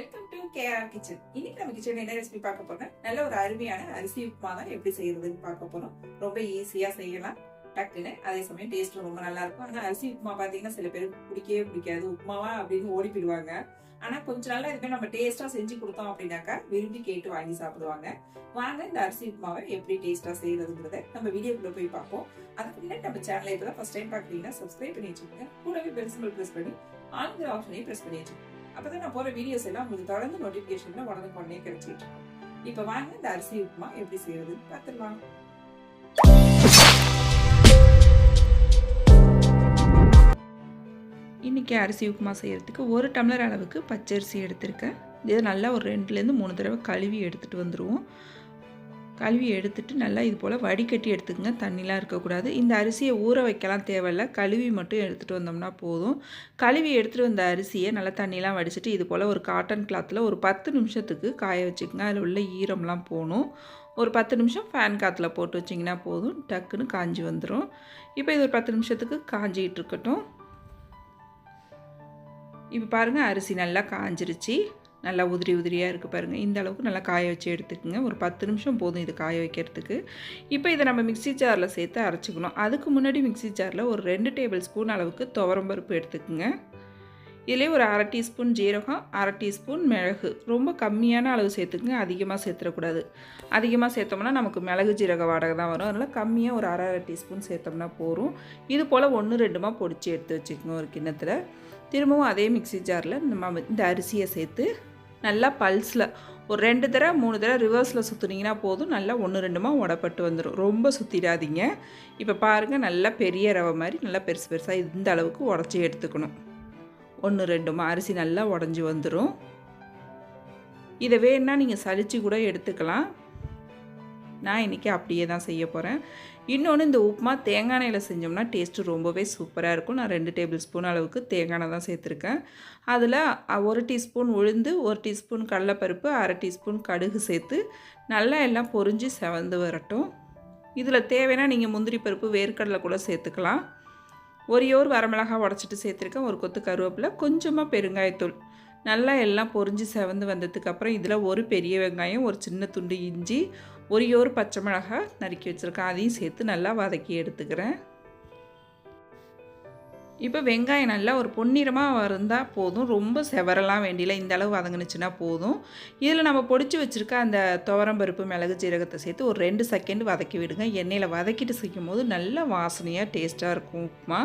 Welcome to KR kitchen. இன்னைக்கு நம்ம kitchen என்ன ரெசிபி பார்க்க போறோம்? நல்ல ஒரு அருமையான அரிசி உப்புமா தான் எப்படி செய்யறதுன்னு பார்க்க போறோம். ரொம்ப ஈஸியா செய்யலாம், டக்குன்னு. அதே சமயம் டேஸ்ட் ரொம்ப நல்லா இருக்கும். ஆனா அரிசி உப்புமா பாத்தீங்கன்னா சில பேருக்கு பிடிக்கவே பிடிக்காது, உப்புமாவா அப்படின்னு ஓடி போயிடுவாங்க. ஆனா கொஞ்ச நாள்ல இதுவே நம்ம டேஸ்டா செஞ்சு கொடுத்தோம் அப்படின்னாக்கா விரும்பி கேட்டு வாங்கி சாப்பிடுவாங்க. வாங்க இந்த அரிசி உப்புமாவை எப்படி டேஸ்டா செய்யறதுங்கிறத நம்ம வீடியோக்குள்ள போய் பார்ப்போம். அதுக்கு முன்னாடி நம்ம சேனலை இப்பதான் ஃபர்ஸ்ட் டைம் பாக்குறீங்கன்னா சப்ஸ்கிரைப் பண்ணி வச்சுக்கோங்க. கூடவே பெல் சிம்பல் பிரஸ் பண்ணி ஆல்ங்கிற ஆப்ஷனையும் பிரஸ் பண்ணி வச்சுக்கோங்க. அப்பதான் நான் போற வீடியோஸ் எல்லாம் உங்களுக்கு தொடர்ந்து நோட்டிபிகேஷன்ல உடனே கிடைச்சிட்டு இருக்கும். இப்ப வாங்க இந்த அரிசி உப்புமா எப்படி செய்யறதுன்னு பார்த்துடலாம். இன்னைக்கு அரிசி உப்புமா செய்யறதுக்கு 1 டம்ளர் அளவுக்கு பச்சரிசி எடுத்திருக்கேன். இதை நல்லா ஒரு 2லேருந்து 3 தடவை கழுவி எடுத்துட்டு வந்துருவோம். கழுவி எடுத்துட்டு நல்லா இது போல் வடிகட்டி எடுத்துக்கங்க, தண்ணிலாம் இருக்கக்கூடாது. இந்த அரிசியை ஊற வைக்கலாம் தேவையில்லை, கழுவி மட்டும் எடுத்துகிட்டு வந்தோம்னா போதும். கழுவி எடுத்துகிட்டு வந்த அரிசியை நல்லா தண்ணிலாம் வடிச்சிட்டு இது போல் ஒரு காட்டன் கிளாத்தில் ஒரு 10 நிமிஷத்துக்கு காய வச்சுக்கோங்க. அதில் உள்ள ஈரம்லாம் போகணும். ஒரு 10 நிமிஷம் ஃபேன் காற்றுல போட்டு வச்சிங்கன்னா போதும், டக்குன்னு காஞ்சி வந்துடும். இப்போ இது ஒரு 10 நிமிஷத்துக்கு காஞ்சிக்கிட்டு இருக்கட்டும். இப்போ பாருங்கள், அரிசி நல்லா காஞ்சிருச்சு, நல்லா உதிரி உதிரியாக இருக்குது பாருங்கள். இந்த அளவுக்கு நல்லா காய வச்சு எடுத்துக்கோங்க. ஒரு 10 நிமிஷம் போதும் இது காய வைக்கிறதுக்கு. இப்போ இதை நம்ம மிக்ஸி ஜாரில் சேர்த்து அரைச்சிக்கணும். அதுக்கு முன்னாடி மிக்ஸி ஜாரில் ஒரு 2 டேபிள் ஸ்பூன் அளவுக்கு துவரம்பருப்பு எடுத்துக்கோங்க. இதிலே ஒரு 1/2 டீஸ்பூன் ஜீரகம், 1/2 டீஸ்பூன் மிளகு. ரொம்ப கம்மியான அளவு சேர்த்துக்குங்க, அதிகமாக சேர்த்துடக்கூடாது. அதிகமாக சேர்த்தோம்னா நமக்கு மிளகு ஜீரக வாடகை தான் வரும். அதனால் கம்மியாக ஒரு 1/2 டீஸ்பூன் சேர்த்தோம்னா போதும். இது போல் 1-2மாக பொடிச்சு எடுத்து வச்சுக்கோங்க ஒரு கிண்ணத்தில். திரும்பவும் அதே மிக்ஸி ஜாரில் நம்ம இந்த அரிசியை சேர்த்து நல்லா பல்ஸில் ஒரு 2 தடவை 3 தடவை ரிவர்ஸில் சுற்றுனீங்கன்னா போதும், நல்லா 1-2மாக உடப்பட்டு வந்துடும். ரொம்ப சுற்றிடாதீங்க. இப்போ பாருங்கள், நல்லா பெரிய ரவை மாதிரி நல்லா பெருசு பெருசாக இந்த அளவுக்கு உடச்சி எடுத்துக்கணும். 1-2மா அரிசி நல்லா உடஞ்சி வந்துடும். இதை வேணுன்னா நீங்கள் சலிச்சு கூட எடுத்துக்கலாம். நான் இன்றைக்கி அப்படியே தான் செய்ய போகிறேன். இன்னொன்று, இந்த உப்புமா தேங்காய் எண்ணெயில் செஞ்சோம்னா டேஸ்ட்டு ரொம்பவே சூப்பராக இருக்கும். நான் 2 டேபிள் ஸ்பூன் அளவுக்கு தேங்காய் எண்ணெய் தான் சேர்த்துருக்கேன். அதில் 1 டீஸ்பூன் உளுந்து, 1 டீஸ்பூன் கடலைப்பருப்பு, 1/2 டீஸ்பூன் கடுகு சேர்த்து நல்லா எல்லாம் பொரிஞ்சு செவந்து வரட்டும். இதில் தேவைன்னா நீங்கள் முந்திரி பருப்பு, வேர்க்கடலை கூட சேர்த்துக்கலாம். ஒரு வரமிளகாய் உடச்சிட்டு சேர்த்துருக்கேன், ஒரு கொத்து கருவேப்பிலை, கொஞ்சமாக பெருங்காயத்தூள். நல்லா எல்லாம் பொரிஞ்சு செவந்து வந்ததுக்கப்புறம் இதில் ஒரு பெரிய வெங்காயம், ஒரு சின்ன துண்டு இஞ்சி, ஒரு பச்சை மிளகாய் நறுக்கி வச்சுருக்கேன், அதையும் சேர்த்து நல்லா வதக்கி எடுத்துக்கிறேன். இப்போ வெங்காயம் நல்லா ஒரு பொன்னிறமாக வந்தால் போதும், ரொம்ப செவரெல்லாம் வேண்டியில, இந்த அளவு வதங்கினுச்சுன்னா போதும். இதில் நம்ம பொடிச்சு வச்சுருக்க அந்த துவரம்பருப்பு, மிளகு ஜீரகத்தை சேர்த்து ஒரு 2 செகண்ட் வதக்கி விடுங்க. எண்ணெயில் வதக்கிட்டு செய்யும் போது நல்ல வாசனையாக டேஸ்ட்டாக இருக்கும் உப்புமா.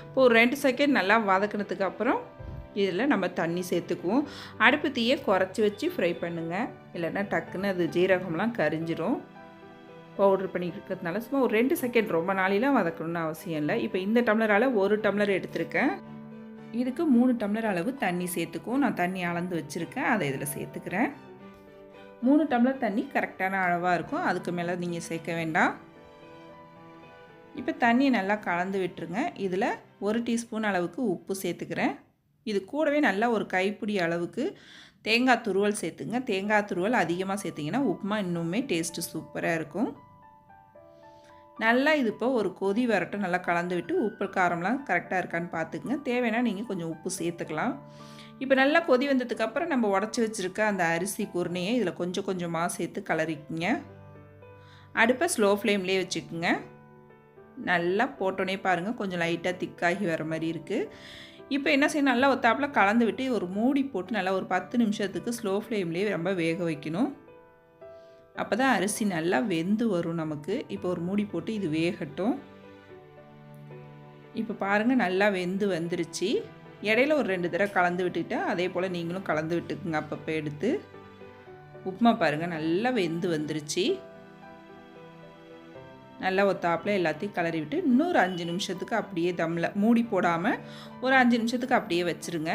இப்போ ஒரு 2 செகண்ட் நல்லா வதக்கினதுக்கு அப்புறம் இதில் நம்ம தண்ணி சேர்த்துக்குவோம். அடுப்பு தீயை குறைச்சி வச்சு ஃப்ரை பண்ணுங்கள், இல்லைன்னா டக்குன்னு அது ஜீரகம்லாம் கரிஞ்சிடும். பவுட்ரு பண்ணிட்டு இருக்கிறதுனால சும்மா ஒரு 2 செகண்ட், ரொம்ப நாளையெல்லாம் வதக்கணும்னு அவசியம் இல்லை. இப்போ இந்த டம்ளரால் 1 டம்ளர் எடுத்திருக்கேன். இதுக்கு 3 டம்ளர் அளவு தண்ணி சேர்த்துக்குவோம். நான் தண்ணி அளந்து வச்சுருக்கேன், அதை இதில் சேர்த்துக்கிறேன். 3 டம்ளர் தண்ணி கரெக்டான அளவாக இருக்கும், அதுக்கு மேலே நீங்கள் சேர்க்க வேண்டாம். இப்போ தண்ணியை நல்லா கலந்து விட்டுருங்க. இதில் 1 டீஸ்பூன் அளவுக்கு உப்பு சேர்த்துக்கிறேன். இது கூடவே நல்லா ஒரு கைப்பிடி அளவுக்கு தேங்காய் துருவல் சேர்த்துங்க. தேங்காய் துருவல் அதிகமாக சேர்த்திங்கன்னா உப்புமா இன்னுமே டேஸ்ட்டு சூப்பராக இருக்கும். நல்லா இது இப்போ ஒரு கொதி வரட்டும், நல்லா கலந்து விட்டு உப்பு காரம்லாம் கரெக்டாக இருக்கான்னு பார்த்துக்குங்க. தேவைன்னா நீங்கள் கொஞ்சம் உப்பு சேர்த்துக்கலாம். இப்போ நல்லா கொதி வந்ததுக்கப்புறம் நம்ம உடச்சி வச்சுருக்க அந்த அரிசி குருணையை இதில் கொஞ்சம் கொஞ்சமாக சேர்த்து கலரிக்குங்க. அடுப்பை ஸ்லோ ஃப்ளேம்லேயே வச்சுக்குங்க. நல்லா போட்டோன்னே பாருங்கள், கொஞ்சம் லைட்டாக திக்காகி வர மாதிரி இருக்குது. இப்போ என்ன செய்யணும், நல்லா ஒத்தாப்பில் கலந்து விட்டு ஒரு மூடி போட்டு நல்லா ஒரு 10 நிமிஷத்துக்கு ஸ்லோ ஃப்ளேம்லேயே ரொம்ப வேக வைக்கணும். அப்போ தான் அரிசி நல்லா வெந்து வரும் நமக்கு. இப்போ ஒரு மூடி போட்டு இது வேகட்டும். இப்போ பாருங்கள், நல்லா வெந்து வந்துருச்சு. இடையில ஒரு 2 தடவை கலந்து விட்டுட்டேன், அதே போல் நீங்களும் கலந்து விட்டுக்குங்க அப்பப்போ எடுத்து. உப்புமா பாருங்கள் நல்லா வெந்து வந்துருச்சு. நல்லா ஒத்தாப்பில் எல்லாத்தையும் கிளறி விட்டு இன்னொரு 5 நிமிஷத்துக்கு அப்படியே தம்மில் மூடி போடாமல் ஒரு 5 நிமிஷத்துக்கு அப்படியே வச்சுருங்க.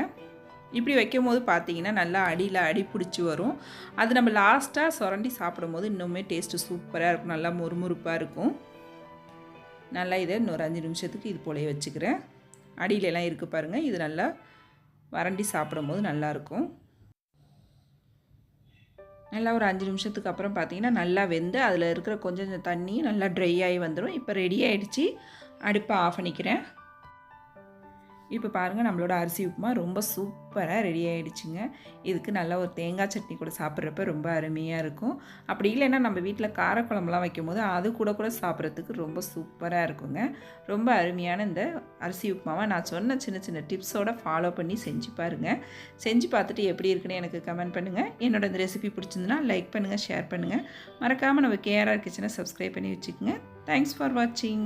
இப்படி வைக்கும் போது பார்த்தீங்கன்னா நல்லா அடியில் அடி பிடிச்சி வரும். அது நம்ம லாஸ்ட்டாக சுரண்டி சாப்பிடும் போது இன்னுமே டேஸ்ட்டு சூப்பராக இருக்கும், நல்லா முறுமுறுப்பாக இருக்கும். நல்லா இதை இன்னொரு 5 நிமிஷத்துக்கு இது போலயே வச்சுக்கிறேன். அடியிலலாம் இருக்குது பாருங்கள், இது நல்லா வறண்டி சாப்பிடும் போது நல்லாயிருக்கும். நல்லா ஒரு 5 நிமிஷத்துக்கு அப்புறம் பார்த்தீங்கன்னா நல்லா வெந்து அதில் இருக்கிற கொஞ்சம் தண்ணி நல்லா ட்ரை ஆகி வந்துடும். இப்போ ரெடி ஆகிடுச்சு. அடுப்பை ஆஃப் பண்ணிக்கிறேன். இப்போ பாருங்கள் நம்மளோட அரிசி உப்புமா ரொம்ப சூப்பராக ரெடி ஆகிடுச்சுங்க. இதுக்கு நல்லா ஒரு தேங்காய் சட்னி கூட சாப்பிட்றப்ப ரொம்ப அருமையாக இருக்கும். அப்படி இல்லைன்னா நம்ம வீட்டில் காரக்குழம்புலாம் வைக்கும்போது அது கூட கூட சாப்பிட்றதுக்கு ரொம்ப சூப்பராக இருக்குங்க. ரொம்ப அருமையான இந்த அரிசி உப்புமாவை நான் சொன்ன சின்ன சின்ன டிப்ஸோடு ஃபாலோ பண்ணி செஞ்சு பாருங்கள். செஞ்சு பார்த்துட்டு எப்படி இருக்குன்னு எனக்கு கமெண்ட் பண்ணுங்கள். என்னோட இந்த ரெசிபி பிடிச்சிருந்துன்னா லைக் பண்ணுங்கள், ஷேர் பண்ணுங்கள். மறக்காமல் நம்ம கேஆர்ஆர் கிச்சனை சப்ஸ்கிரைப் பண்ணி வச்சுக்கோங்க. தேங்க்ஸ் ஃபார் வாட்சிங்.